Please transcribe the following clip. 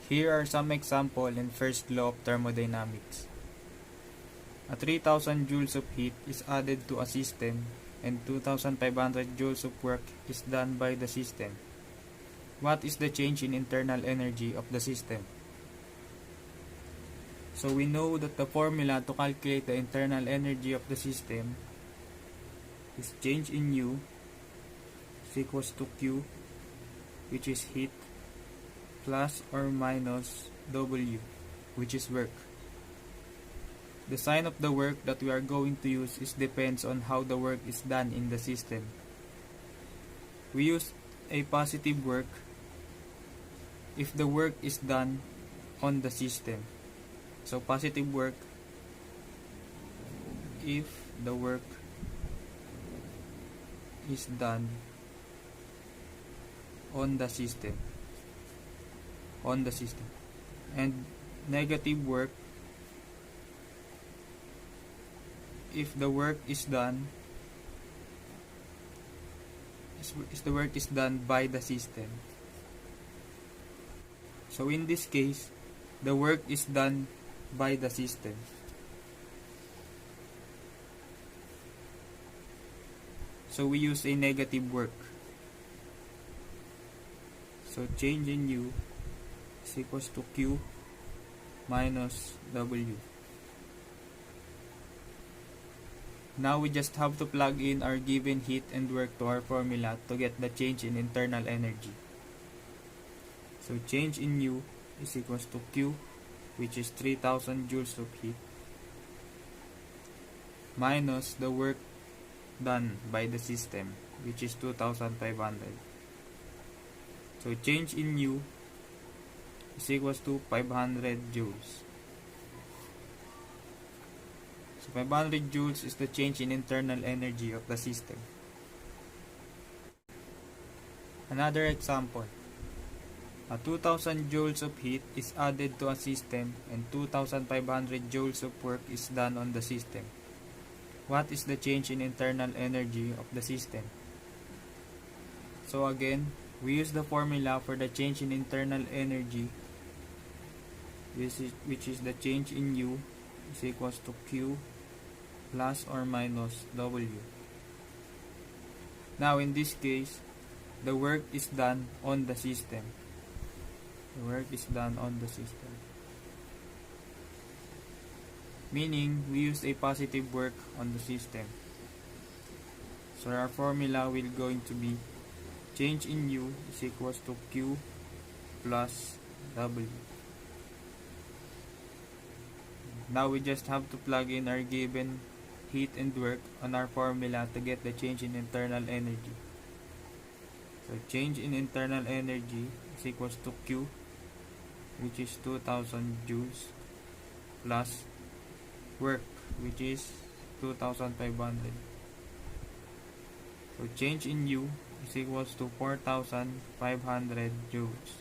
Here are some examples in First Law of Thermodynamics. A 3000 joules of heat is added to a system and 2500 joules of work is done by the system. What is the change in internal energy of the system? So we know that the formula to calculate the internal energy of the system is change in U is equals to Q, which is heat, plus or minus W, which is work. The sign of the work that we are going to use depends on how the work is done in the system. We use a positive work if the work is done on the system. So positive work if the work is done on the system. And negative work if the work is done by the system. So in this case, the work is done by the system. So we use a negative work. So change in U is equals to Q minus W. Now we just have to plug in our given heat and work to our formula to get the change in internal energy. So change in U is equals to Q, which is 3000 joules of heat, minus the work done by the system, which is 2500. So change in U is equals to 500 joules. So 500 joules is the change in internal energy of the system. Another example. A 2000 joules of heat is added to a system and 2500 joules of work is done on the system. What is the change in internal energy of the system? So again, we use the formula for the change in internal energy, which is the change in U is equals to Q plus or minus W. Now in this case, the work is done on the system. Meaning, we use a positive work on the system. So our formula will going to be change in U is equals to Q plus W. Now we just have to plug in our given heat and work on our formula to get the change in internal energy. So change in internal energy is equals to Q, which is 2000 joules, plus work, which is 2500. So change in U is equals to 4500 joules.